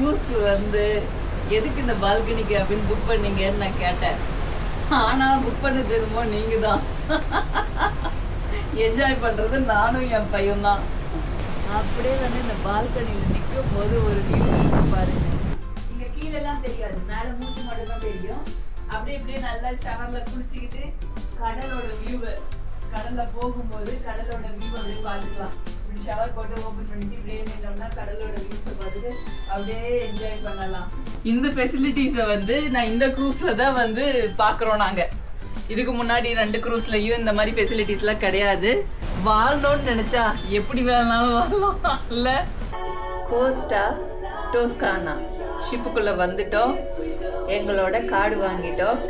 க்ரூஸ்க்கு வந்து எதுக்கு இந்த பால்கனி கேபின் புக் பண்ணீங்கன்னு நான் கேட்டேன். ஆனால் புக் பண்ண தெரியுமோ நீங்கள் தான். என்ஜாய் பண்ணுறது நானும் என் பையன் தான். அப்படியே வந்து இந்த பால்கனியில் நிற்கும் போது ஒரு வியூ பாருங்க. இங்கே கீழெல்லாம் தெரியாது, மேலே மூச்சு மட்டும் தான் தெரியும். அப்படியே இப்படியே நல்லா ஷவரில் குளிச்சுக்கிட்டு கடலோட வியூவை, கடலில் போகும்போது கடலோட வியூவை அப்படியே பார்த்துக்கலாம். இப்படி ஷவர் போட்டு ஓப்பன் பண்ணிட்டு இப்படியே நின்றோம்னா கடலோட வியூஸை பார்த்துட்டு அப்படியே என்ஜாய் பண்ணலாம். இந்த ஃபெசிலிட்டிஸை வந்து நான் இந்த க்ரூஸில் தான் வந்து பார்க்குறோம் நாங்கள். இதுக்கு முன்னாடி 2 க்ரூஸ்லையும் இந்த மாதிரி ஃபெசிலிட்டிஸ்லாம் கிடையாது. வாழணும்னு நினச்சா எப்படி வேணாலும் வாழலாம் இல்லை. கோஸ்டா டோஸ்கானா ஷிப்புக்குள்ளே வந்துட்டோம். எங்களோட கார்டு வாங்கிட்டோம்.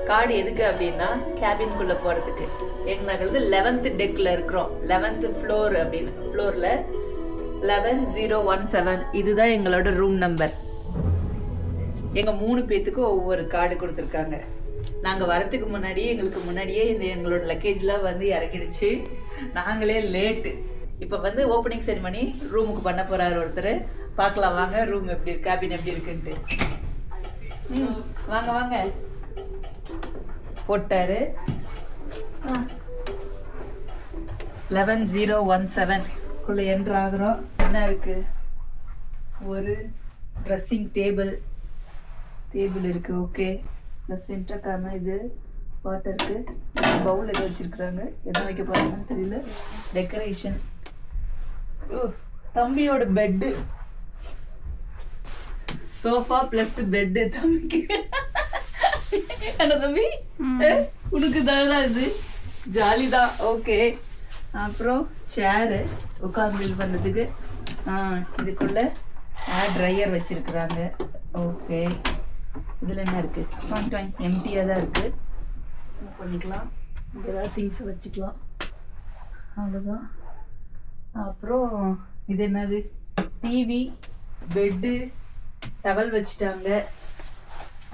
கார்டு எதுக்கு அப்படின்னா கேபின்குள்ளே போகிறதுக்கு. எங்களுக்கு 11th டெக்கில் இருக்கிறோம். 11th ஃப்ளோர் அப்படின்னு, ஃப்ளோரில் 11017 இதுதான் எங்களோட ரூம் நம்பர். எங்கள் 3 பேத்துக்கும் ஒவ்வொரு கார்டு கொடுத்துருக்காங்க. நாங்கள் வரத்துக்கு முன்னாடியே எங்களுக்கு முன்னாடியே எங்களோட லக்கேஜ்லாம் வந்து இறக்கிடுச்சு. நாங்களே லேட்டு. இப்போ வந்து ஓப்பனிங் செரிமனி ரூமுக்கு பண்ண போகிறாரு ஒருத்தர். பார்க்கலாம் வாங்க ரூம் எப்படி இருக்கு, கேபின் எப்படி இருக்குன்ட்டு. வாங்க வாங்க போட்டாரு. 11017 குள்ள என்ட்ரு ஆகுறோம். என்ன இருக்கு, ஒரு ட்ரெஸ்ஸிங் டேபிள் இருக்கு. ஓகே, ப்ளஸ் சென்டருக்கான இது வாட்டருக்கு பவுல் எதை வச்சிருக்கிறாங்க, என்ன வைக்க போறாங்கன்னு தெரியல. டெக்கரேஷன். தம்பியோட பெட்டு, சோஃபா பிளஸ் பெட்டு தம்பிக்கு. என்ன தம்பி உனக்கு தான் இது ஜாலிதான். ஓகே, அப்புறம் சேரு உட்காந்து இது பண்ணுறதுக்கு. இதுக்குள்ள ஏர் ட்ரையர் வச்சிருக்கிறாங்க. ஓகே, இதில் என்ன இருக்கு, எம்டியாக தான் இருக்கு. பண்ணிக்கலாம், இங்கே ஏதாவது திங்ஸ் வச்சுக்கலாம், அவ்வளோதான். அப்புறம் இது என்னது, டிவி, பெட்டு, டவல் வச்சுட்டாங்க.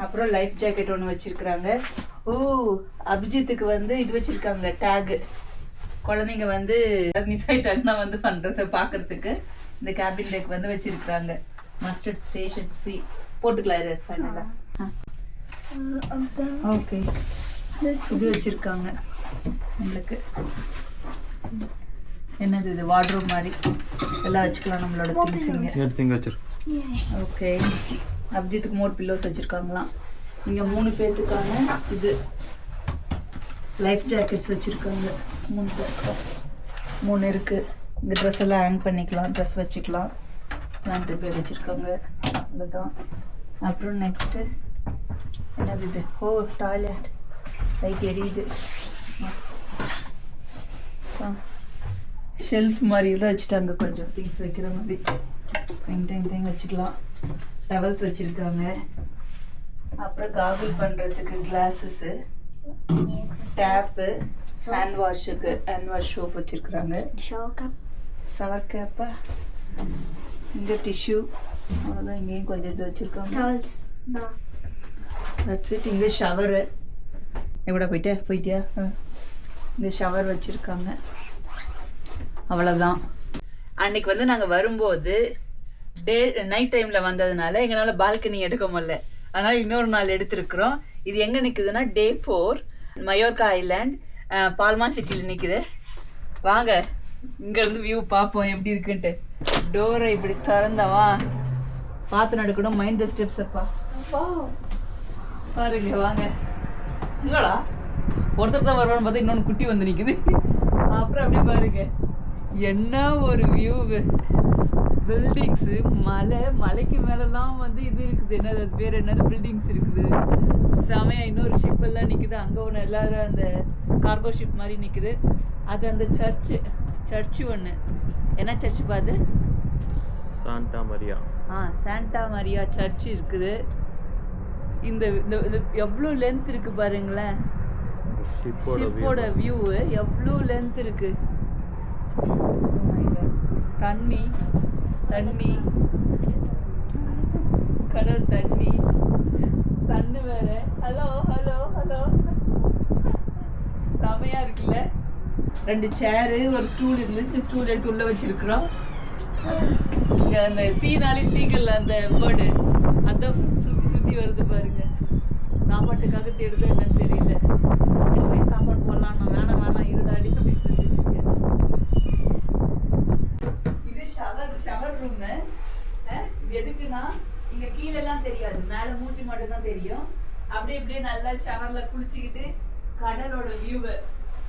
அப்புறம் லைஃப் ஜாக்கெட் ஒன்று வச்சிருக்கிறாங்க. அபிஜித்துக்கு வந்து இது வச்சிருக்காங்க, டேகு. குழந்தைங்க வந்து மிஸ் ஆயிட்டாங்கன்னா வந்து பண்றத பாக்குறதுக்கு இந்த கேபின் டெக் வந்து வச்சிருக்கிறாங்க. மஸ்டர்ட் ஸ்டேஷன் சி போட்டுக்கலாம் ஃபைனலா. ஓகே, இது வச்சிருக்காங்க நம்மளுக்கு. என்னது இது, வார்ட்ரோப் மாதிரி எல்லாம் வச்சுக்கலாம் நம்மளோட திங்ஸ். ஓகே, அபிஜித்துக்கு மோர் பில்லோஸ் வச்சிருக்காங்களாம். இங்க 3 பேத்துக்கான இது லைஃப் ஜாக்கெட்ஸ் வச்சிருக்காங்க. 3 பேருக்கு 3 இருக்கு. இந்த ட்ரெஸ் எல்லாம் ஹேங் பண்ணிக்கலாம், ட்ரெஸ் வச்சுக்கலாம். 2 பேர் வச்சிருக்காங்க, அதுதான். அப்புறம் நெக்ஸ்ட் என்னது இது, டாய்லெட் லைட் எரியுது. ஷெல்ஃப் மாதிரி எல்லாம் வச்சுட்டாங்க, கொஞ்சம் திங்ஸ் வைக்கிற மாதிரி. டைம் வச்சுக்கலாம். டவல்ஸ் வச்சிருக்காங்க. அப்புறம் காகிள் பண்றதுக்கு கிளாஸஸ், டேப்பு, ஹேண்ட் வாஷுக்கு ஹேண்ட் வாஷ் சோப் வச்சிருக்காங்க. ஷவர் கேப்பா, இங்க டிஷ்யூ, அவ்வளோதான். இங்கேயும் கொஞ்சம் இது வச்சிருக்காங்க. That's it. இங்கே ஷவரு எவ்வளோ போயிட்டியா இங்கே ஷவர் வச்சிருக்காங்க, அவ்வளோதான். அன்னைக்கு வந்து நாங்கள் வரும்போது நைட் டைமில் வந்ததுனால எங்களால் பால்கனி எடுக்க முடியல. அதனால இன்னொரு நாள் எடுத்திருக்கிறோம். இது எங்கே நிற்குதுன்னா டே 4 மயோர்கா ஐலாண்ட், பால்மா சிட்டியில் நிற்குது. வாங்க இங்கேருந்து வியூ பார்ப்போம் எப்படி இருக்குன்ட்டு. டோரை இப்படி திறந்தவா பார்த்து நடக்கணும். மைண்ட் த ஸ்டெப்ஸ் அப்பா பாருங்க. வாங்க, இங்கடா ஒருத்தர் தான் வருவான்னு பார்த்தா இன்னொன்று குட்டி வந்து நிற்குது. அப்புறம் அப்படியே பாருங்க, என்ன ஒரு வியூ. பில்டிங்ஸு, மலைக்கு மேலெல்லாம் வந்து இது இருக்குது. என்னது அது பேர், என்னது பில்டிங்ஸ் இருக்குது. செமையா. இன்னொரு ஷிப் எல்லாம் நிற்குது. அங்கே ஒன்று எல்லாரும் அந்த கார்கோ ஷிப் மாதிரி நிற்குது. அது அந்த சர்ச்சு ஒன்று. என்ன சர்ச்சு பாது, Santa Maria. Santa Maria church இருக்குது. இந்த எவ்வளோ லென்த் இருக்கு பாருங்களேன். ஷிப்போட வியூ எவ்வளோ லென்த் இருக்கு. தண்ணி, கடல் தண்ணி, சன்னு வேற. ஹலோ செமையா இருக்குல்ல. 2 சேரு, ஒரு ஸ்டூல் இருந்து ஸ்டூல் எடுத்து உள்ள வச்சிருக்கிறோம். இங்க அந்த சீனாலி சீகல் அந்த பேர்டு அதான் சுத்தி சுத்தி வருது பாருங்க. சாப்பாட்டுக்காக தேடுதோ என்னன்னு தெரியல. போய் சாப்பாடு போடலாம், நான் வேணாம் வேணாம் இருடாடி அப்படின்னு சொல்லிட்டு இருக்கேன். இது ஷவர் ரூம். இது எதுக்குன்னா இங்க கீழெல்லாம் தெரியாது, மேல மூஞ்சி மட்டும் தான் தெரியும். அப்படியே இப்படியே நல்லா ஷவர்ல குளிச்சுக்கிட்டு கடலோட வியூவை,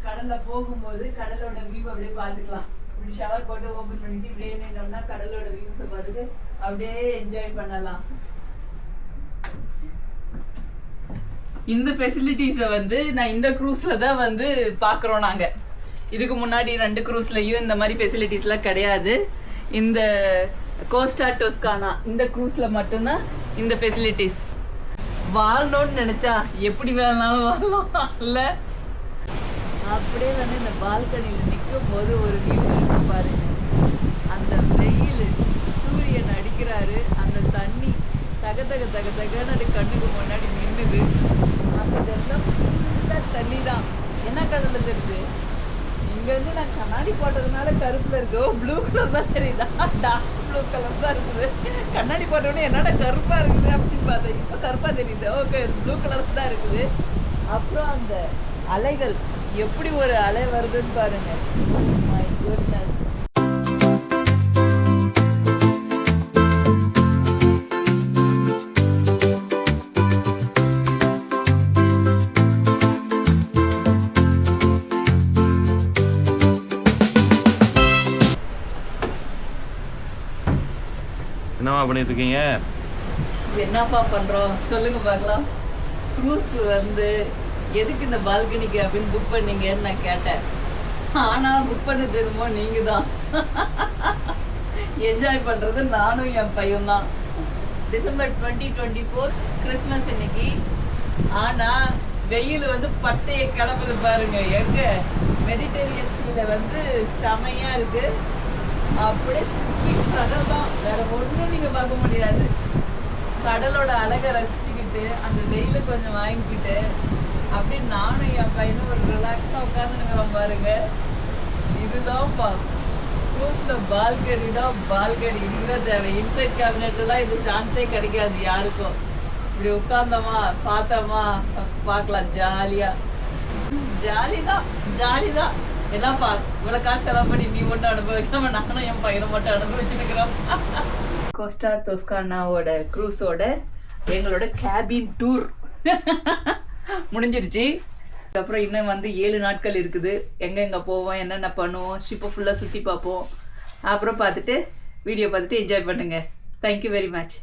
கடல்ல போகும்போது கடலோட வியூ அப்படியே பார்த்துக்கலாம். இப்படி ஷவர் போட்டு ஓபன் பண்ணிட்டு இப்படியே நின்னோம்னா கடலோட வியூஸை பார்த்துட்டு அப்படியே என்ஜாய் பண்ணலாம். இந்த ஃபெசிலிட்டிஸை வந்து நான் இந்த க்ரூஸ்ல தான் வந்து பார்க்குறோம் நாங்க. இதுக்கு முன்னாடி 2 க்ரூஸ்லயும் இந்த மாதிரி ஃபெசிலிட்டிஸ்லாம் கிடையாது. இந்த கோஸ்டா டோஸ்கானா இந்த க்ரூஸ்ல மட்டும்தான் இந்த ஃபெசிலிட்டிஸ். வாழணும்னு நினைச்சா எப்படி வேணாலும் வாழலாம் இல்லை. அப்படியே வந்து இந்த பால்கனியில் நிற்கும் போது ஒரு வியூ இருக்கு பாருங்க. அந்த வெயில், சூரியன் அடிக்கிறாரு, அந்த தண்ணி தக தக தக தகன்னு அது கண்ணுக்கு முன்னாடி மின்னுது. அதெல்லாம் ஃபுல்லாக தண்ணி தான். என்ன கலர்ல தெரியுது? இங்கேருந்து நான் கண்ணாடி போட்டதுனால கருப்பில் இருக்கு. ப்ளூ கலர் தான் தெரியுதா? டார்க் ப்ளூ கலர் தான் இருக்குது. கண்ணாடி போட்டோடனே என்னடா கருப்பாக இருக்குது அப்படின்னு பார்த்தேன். இப்போ கருப்பாக தெரியுது. ஓகே, ப்ளூ கலர் தான் இருக்குது. அப்புறம் அந்த அலைகள் எப்படி ஒரு அலை வருதுன்னு பாருங்க. My goodness. என்னம்மா பண்ணிட்டு இருக்கீங்க? என்னப்பா பண்றோம் சொல்லுங்க பார்க்கலாம். க்ரூஸ்க்கு வந்து எதுக்கு இந்த பால்கனிக்கு அப்படின்னு புக் பண்ணீங்கன்னு நான் கேட்டேன். ஆனா புக் பண்ண தெரியுமோ நீங்க தான். என்ஜாய் பண்றது நானும் என் பையன் தான். டிசம்பர் 2024 கிறிஸ்மஸ் இன்னைக்கு. ஆனா வெயில் வந்து பட்டையை கிளம்புது பாருங்க. எங்க மெடிட்டேரியன் சீல வந்து செமையா இருக்கு. அப்படியே சுற்றி கடல் தான், வேற ஒன்றும் நீங்க பார்க்க முடியாது. கடலோட அழகை ரசிச்சுக்கிட்டு அந்த வெயில கொஞ்சம் வாங்கிக்கிட்டு அப்படியே நானும் என் பையனும் ஒரு ரிலாக்ஸா உட்காந்துருக்கிறோம் பாருங்க. இதுதான்ப்பா க்ரூஸ்ல பால்கனி தான். பால்கனி இதுதான் தேவை. இன்சைட் கேபினெட்லாம் இது சான்ஸே கிடைக்காது யாருக்கும். இப்படி உட்கார்ந்தோமா பார்த்தோமா பார்க்கலாம். ஜாலியா ஜாலிதான் ஜாலிதான். என்னப்பா இவ்வளவு காசு செலவு பண்ணி நீ மட்டும் அனுபவிக்காம நானும் என் பையனை மட்டும் அனுபவிச்சுருக்கிறோம். கோஸ்டா டோஸ்கானாவோட க்ரூஸோட எங்களோட கேபின் டூர் முடிஞ்சிருச்சு. அப்புறம் இன்னும் வந்து 7 நாட்கள் இருக்குது. எங்க போவோம், என்னென்ன பண்ணுவோம், ஷிப்பை ஃபுல்லாக சுற்றி பார்ப்போம். அப்புறம் பார்த்துட்டு வீடியோ பார்த்துட்டு என்ஜாய் பண்ணுங்க. Thank you very much.